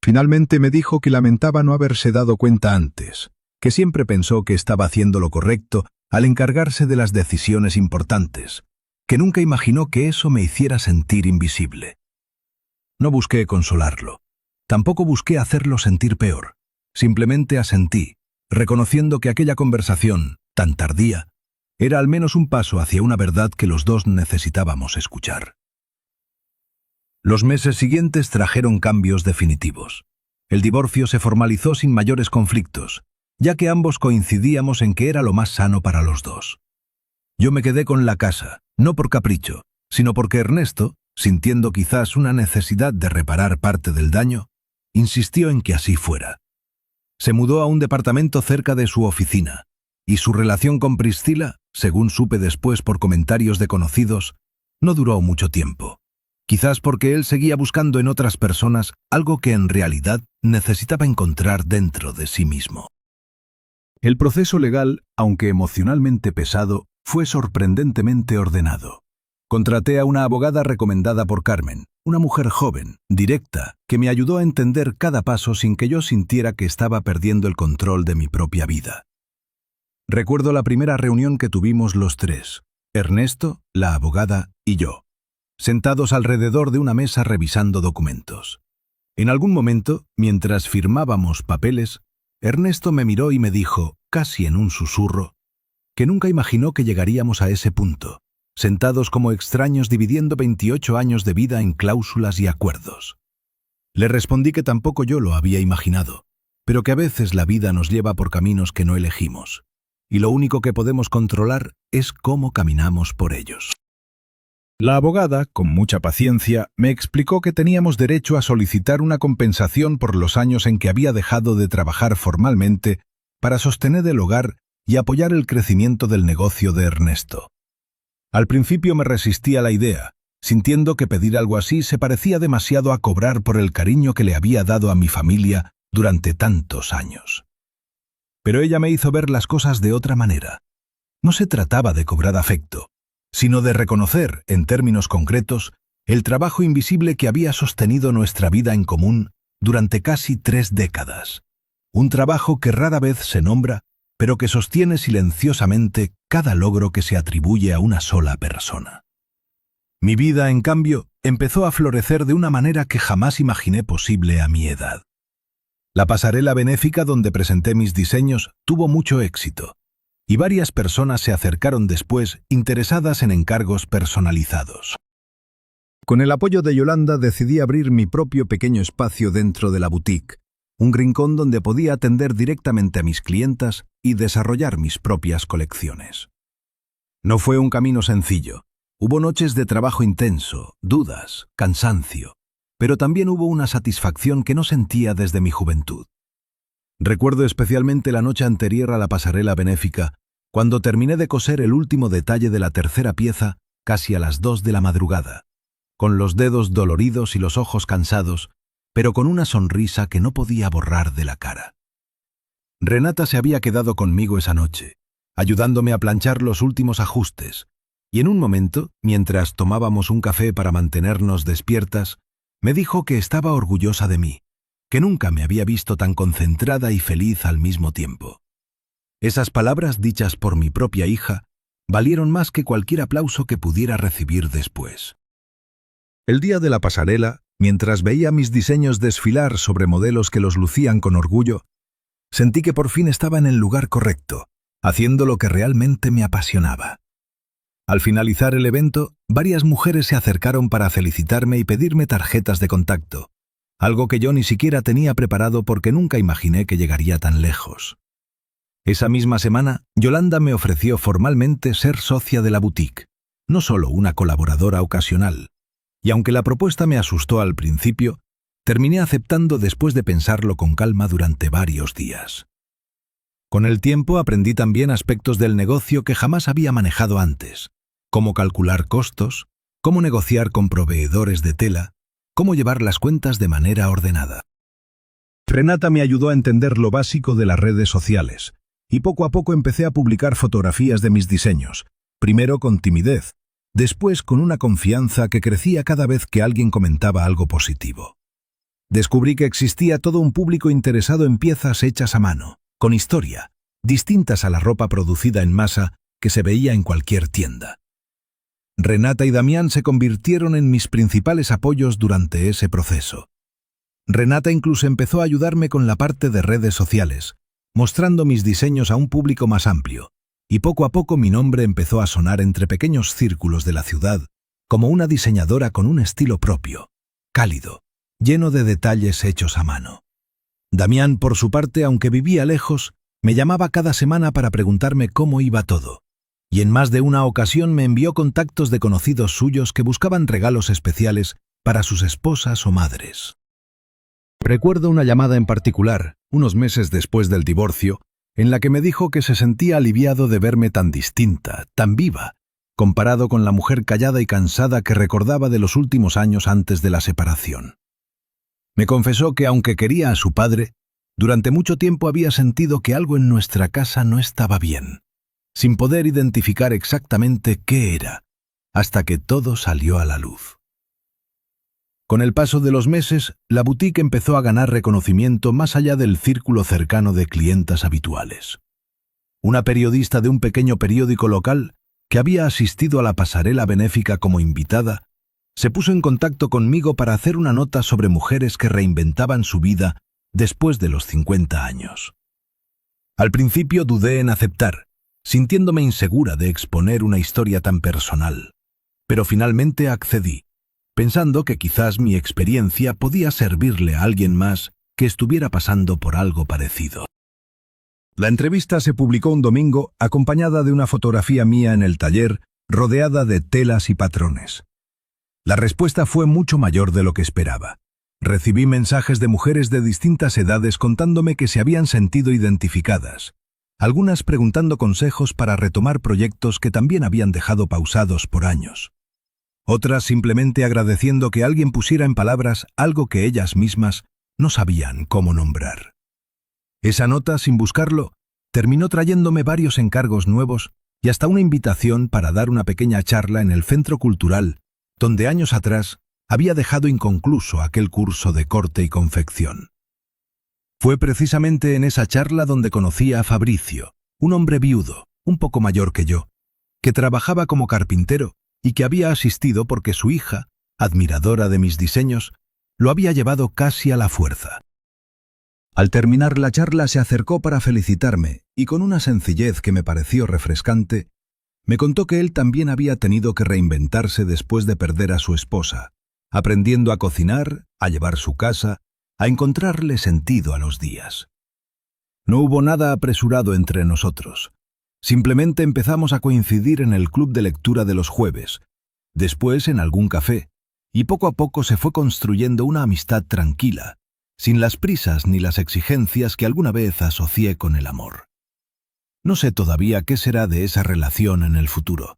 Finalmente me dijo que lamentaba no haberse dado cuenta antes, que siempre pensó que estaba haciendo lo correcto al encargarse de las decisiones importantes, que nunca imaginó que eso me hiciera sentir invisible. No busqué consolarlo, tampoco busqué hacerlo sentir peor, simplemente asentí, reconociendo que aquella conversación, tan tardía, era al menos un paso hacia una verdad que los dos necesitábamos escuchar. Los meses siguientes trajeron cambios definitivos. El divorcio se formalizó sin mayores conflictos, ya que ambos coincidíamos en que era lo más sano para los dos. Yo me quedé con la casa, no por capricho, sino porque Ernesto, sintiendo quizás una necesidad de reparar parte del daño, insistió en que así fuera. Se mudó a un departamento cerca de su oficina, y su relación con Priscila, según supe después por comentarios de conocidos, no duró mucho tiempo. Quizás porque él seguía buscando en otras personas algo que en realidad necesitaba encontrar dentro de sí mismo. El proceso legal, aunque emocionalmente pesado, fue sorprendentemente ordenado. Contraté a una abogada recomendada por Carmen, una mujer joven, directa, que me ayudó a entender cada paso sin que yo sintiera que estaba perdiendo el control de mi propia vida. Recuerdo la primera reunión que tuvimos los tres, Ernesto, la abogada y yo, sentados alrededor de una mesa revisando documentos. En algún momento, mientras firmábamos papeles, Ernesto me miró y me dijo, casi en un susurro, que nunca imaginó que llegaríamos a ese punto, sentados como extraños dividiendo 28 años de vida en cláusulas y acuerdos. Le respondí que tampoco yo lo había imaginado, pero que a veces la vida nos lleva por caminos que no elegimos, y lo único que podemos controlar es cómo caminamos por ellos. La abogada, con mucha paciencia, me explicó que teníamos derecho a solicitar una compensación por los años en que había dejado de trabajar formalmente para sostener el hogar y apoyar el crecimiento del negocio de Ernesto. Al principio me resistí a la idea, sintiendo que pedir algo así se parecía demasiado a cobrar por el cariño que le había dado a mi familia durante tantos años. Pero ella me hizo ver las cosas de otra manera. No se trataba de cobrar afecto, sino de reconocer, en términos concretos, el trabajo invisible que había sostenido nuestra vida en común durante casi 3 décadas. Un trabajo que rara vez se nombra, pero que sostiene silenciosamente cada logro que se atribuye a una sola persona. Mi vida, en cambio, empezó a florecer de una manera que jamás imaginé posible a mi edad. La pasarela benéfica donde presenté mis diseños tuvo mucho éxito, y varias personas se acercaron después interesadas en encargos personalizados. Con el apoyo de Yolanda decidí abrir mi propio pequeño espacio dentro de la boutique, un rincón donde podía atender directamente a mis clientas y desarrollar mis propias colecciones. No fue un camino sencillo. Hubo noches de trabajo intenso, dudas, cansancio, pero también hubo una satisfacción que no sentía desde mi juventud. Recuerdo especialmente la noche anterior a la pasarela benéfica, cuando terminé de coser el último detalle de la tercera pieza casi a las 2 de la madrugada, con los dedos doloridos y los ojos cansados, pero con una sonrisa que no podía borrar de la cara. Renata se había quedado conmigo esa noche, ayudándome a planchar los últimos ajustes, y en un momento, mientras tomábamos un café para mantenernos despiertas, me dijo que estaba orgullosa de mí, que nunca me había visto tan concentrada y feliz al mismo tiempo. Esas palabras dichas por mi propia hija valieron más que cualquier aplauso que pudiera recibir después. El día de la pasarela, mientras veía mis diseños desfilar sobre modelos que los lucían con orgullo, sentí que por fin estaba en el lugar correcto, haciendo lo que realmente me apasionaba. Al finalizar el evento, varias mujeres se acercaron para felicitarme y pedirme tarjetas de contacto, algo que yo ni siquiera tenía preparado porque nunca imaginé que llegaría tan lejos. Esa misma semana, Yolanda me ofreció formalmente ser socia de la boutique, no solo una colaboradora ocasional, y aunque la propuesta me asustó al principio, terminé aceptando después de pensarlo con calma durante varios días. Con el tiempo aprendí también aspectos del negocio que jamás había manejado antes, cómo calcular costos, cómo negociar con proveedores de tela, cómo llevar las cuentas de manera ordenada. Renata me ayudó a entender lo básico de las redes sociales, y poco a poco empecé a publicar fotografías de mis diseños, primero con timidez, después con una confianza que crecía cada vez que alguien comentaba algo positivo. Descubrí que existía todo un público interesado en piezas hechas a mano, con historia, distintas a la ropa producida en masa que se veía en cualquier tienda. Renata y Damián se convirtieron en mis principales apoyos durante ese proceso. Renata incluso empezó a ayudarme con la parte de redes sociales, mostrando mis diseños a un público más amplio, y poco a poco mi nombre empezó a sonar entre pequeños círculos de la ciudad como una diseñadora con un estilo propio, cálido, lleno de detalles hechos a mano. Damián, por su parte, aunque vivía lejos, me llamaba cada semana para preguntarme cómo iba todo, y en más de una ocasión me envió contactos de conocidos suyos que buscaban regalos especiales para sus esposas o madres. Recuerdo una llamada en particular, unos meses después del divorcio, en la que me dijo que se sentía aliviado de verme tan distinta, tan viva, comparado con la mujer callada y cansada que recordaba de los últimos años antes de la separación. Me confesó que, aunque quería a su padre, durante mucho tiempo había sentido que algo en nuestra casa no estaba bien, sin poder identificar exactamente qué era, hasta que todo salió a la luz. Con el paso de los meses, la boutique empezó a ganar reconocimiento más allá del círculo cercano de clientas habituales. Una periodista de un pequeño periódico local, que había asistido a la pasarela benéfica como invitada, se puso en contacto conmigo para hacer una nota sobre mujeres que reinventaban su vida después de los 50 años. Al principio dudé en aceptar, sintiéndome insegura de exponer una historia tan personal, pero finalmente accedí, pensando que quizás mi experiencia podía servirle a alguien más que estuviera pasando por algo parecido. La entrevista se publicó un domingo acompañada de una fotografía mía en el taller, rodeada de telas y patrones. La respuesta fue mucho mayor de lo que esperaba. Recibí mensajes de mujeres de distintas edades contándome que se habían sentido identificadas, algunas preguntando consejos para retomar proyectos que también habían dejado pausados por años. Otras simplemente agradeciendo que alguien pusiera en palabras algo que ellas mismas no sabían cómo nombrar. Esa nota, sin buscarlo, terminó trayéndome varios encargos nuevos y hasta una invitación para dar una pequeña charla en el Centro Cultural, donde años atrás había dejado inconcluso aquel curso de corte y confección. Fue precisamente en esa charla donde conocí a Fabricio, un hombre viudo, un poco mayor que yo, que trabajaba como carpintero y que había asistido porque su hija, admiradora de mis diseños, lo había llevado casi a la fuerza. Al terminar la charla se acercó para felicitarme y con una sencillez que me pareció refrescante, me contó que él también había tenido que reinventarse después de perder a su esposa, aprendiendo a cocinar, a llevar su casa, a encontrarle sentido a los días. No hubo nada apresurado entre nosotros. Simplemente empezamos a coincidir en el club de lectura de los jueves, después en algún café, y poco a poco se fue construyendo una amistad tranquila, sin las prisas ni las exigencias que alguna vez asocié con el amor. No sé todavía qué será de esa relación en el futuro,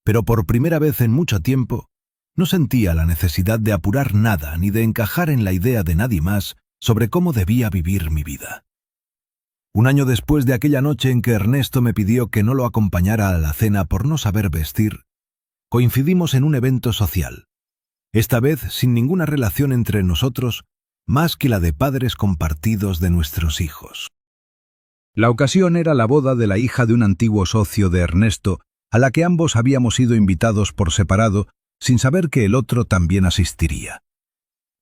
pero por primera vez en mucho tiempo no sentía la necesidad de apurar nada ni de encajar en la idea de nadie más sobre cómo debía vivir mi vida. Un año después de aquella noche en que Ernesto me pidió que no lo acompañara a la cena por no saber vestir, coincidimos en un evento social, esta vez sin ninguna relación entre nosotros más que la de padres compartidos de nuestros hijos. La ocasión era la boda de la hija de un antiguo socio de Ernesto, a la que ambos habíamos sido invitados por separado, sin saber que el otro también asistiría.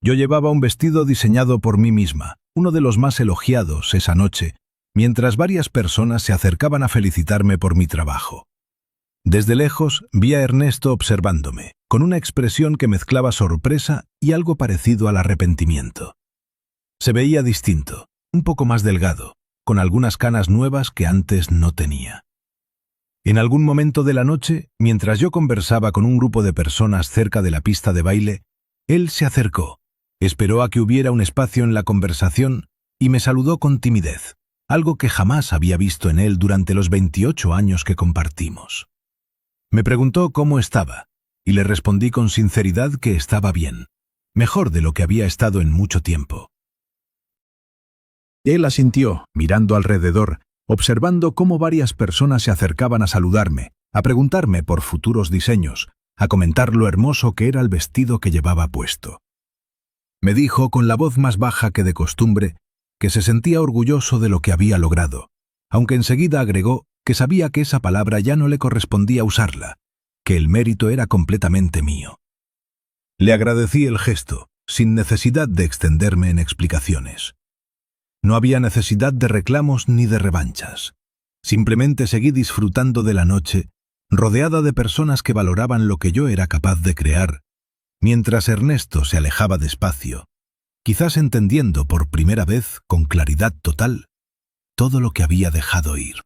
Yo llevaba un vestido diseñado por mí misma, uno de los más elogiados esa noche, mientras varias personas se acercaban a felicitarme por mi trabajo. Desde lejos vi a Ernesto observándome, con una expresión que mezclaba sorpresa y algo parecido al arrepentimiento. Se veía distinto, un poco más delgado, con algunas canas nuevas que antes no tenía. En algún momento de la noche, mientras yo conversaba con un grupo de personas cerca de la pista de baile, él se acercó, esperó a que hubiera un espacio en la conversación y me saludó con timidez, algo que jamás había visto en él durante los 28 años que compartimos. Me preguntó cómo estaba, y le respondí con sinceridad que estaba bien, mejor de lo que había estado en mucho tiempo. Él asintió, mirando alrededor, observando cómo varias personas se acercaban a saludarme, a preguntarme por futuros diseños, a comentar lo hermoso que era el vestido que llevaba puesto. Me dijo con la voz más baja que de costumbre que se sentía orgulloso de lo que había logrado, aunque enseguida agregó que sabía que esa palabra ya no le correspondía usarla, que el mérito era completamente mío. Le agradecí el gesto, sin necesidad de extenderme en explicaciones. No había necesidad de reclamos ni de revanchas. Simplemente seguí disfrutando de la noche, rodeada de personas que valoraban lo que yo era capaz de crear, mientras Ernesto se alejaba despacio, quizás entendiendo por primera vez, con claridad total, todo lo que había dejado ir.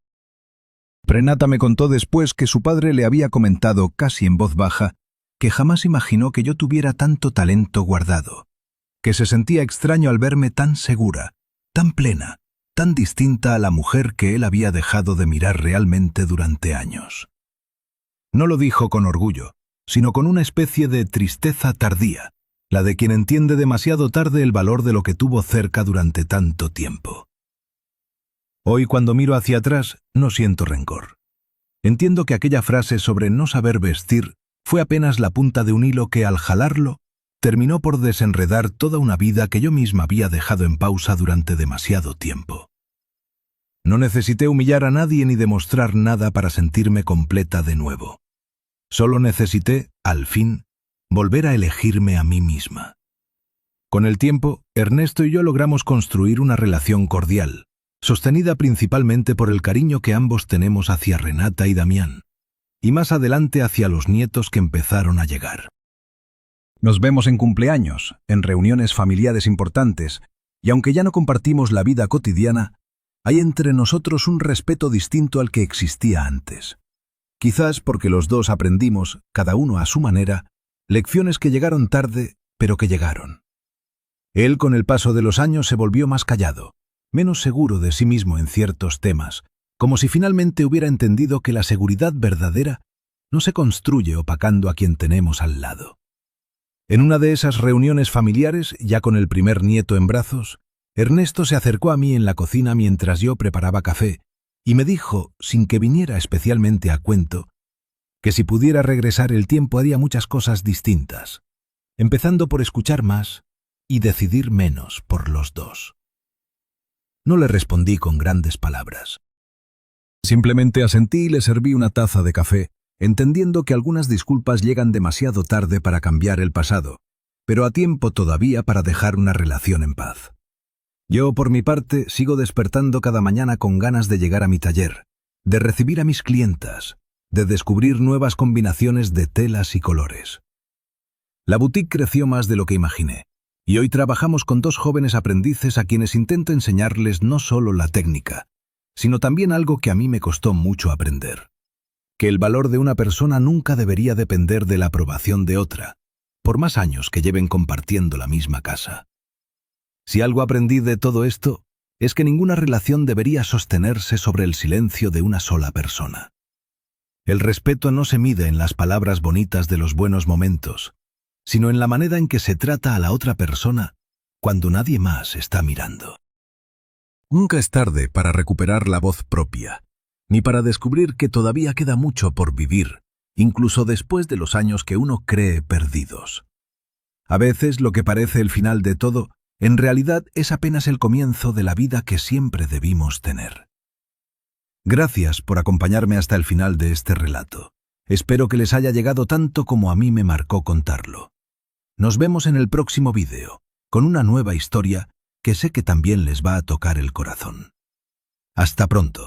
Renata me contó después que su padre le había comentado, casi en voz baja, que jamás imaginó que yo tuviera tanto talento guardado, que se sentía extraño al verme tan segura, tan plena, tan distinta a la mujer que él había dejado de mirar realmente durante años. No lo dijo con orgullo, sino con una especie de tristeza tardía, la de quien entiende demasiado tarde el valor de lo que tuvo cerca durante tanto tiempo. Hoy, cuando miro hacia atrás, no siento rencor. Entiendo que aquella frase sobre no saber vestir fue apenas la punta de un hilo que, al jalarlo, terminó por desenredar toda una vida que yo misma había dejado en pausa durante demasiado tiempo. No necesité humillar a nadie ni demostrar nada para sentirme completa de nuevo. Solo necesité, al fin, volver a elegirme a mí misma. Con el tiempo, Ernesto y yo logramos construir una relación cordial, sostenida principalmente por el cariño que ambos tenemos hacia Renata y Damián, y más adelante hacia los nietos que empezaron a llegar. Nos vemos en cumpleaños, en reuniones familiares importantes, y aunque ya no compartimos la vida cotidiana, hay entre nosotros un respeto distinto al que existía antes. Quizás porque los dos aprendimos, cada uno a su manera, lecciones que llegaron tarde, pero que llegaron. Él, con el paso de los años, se volvió más callado, menos seguro de sí mismo en ciertos temas, como si finalmente hubiera entendido que la seguridad verdadera no se construye opacando a quien tenemos al lado. En una de esas reuniones familiares, ya con el primer nieto en brazos, Ernesto se acercó a mí en la cocina mientras yo preparaba café y me dijo, sin que viniera especialmente a cuento, que si pudiera regresar el tiempo haría muchas cosas distintas, empezando por escuchar más y decidir menos por los dos. No le respondí con grandes palabras. Simplemente asentí y le serví una taza de café, entendiendo que algunas disculpas llegan demasiado tarde para cambiar el pasado, pero a tiempo todavía para dejar una relación en paz. Yo, por mi parte, sigo despertando cada mañana con ganas de llegar a mi taller, de recibir a mis clientas, de descubrir nuevas combinaciones de telas y colores. La boutique creció más de lo que imaginé, y hoy trabajamos con 2 jóvenes aprendices a quienes intento enseñarles no solo la técnica, sino también algo que a mí me costó mucho aprender: que el valor de una persona nunca debería depender de la aprobación de otra, por más años que lleven compartiendo la misma casa. Si algo aprendí de todo esto, es que ninguna relación debería sostenerse sobre el silencio de una sola persona. El respeto no se mide en las palabras bonitas de los buenos momentos, sino en la manera en que se trata a la otra persona cuando nadie más está mirando. Nunca es tarde para recuperar la voz propia, ni para descubrir que todavía queda mucho por vivir, incluso después de los años que uno cree perdidos. A veces lo que parece el final de todo, en realidad es apenas el comienzo de la vida que siempre debimos tener. Gracias por acompañarme hasta el final de este relato. Espero que les haya llegado tanto como a mí me marcó contarlo. Nos vemos en el próximo vídeo, con una nueva historia que sé que también les va a tocar el corazón. Hasta pronto.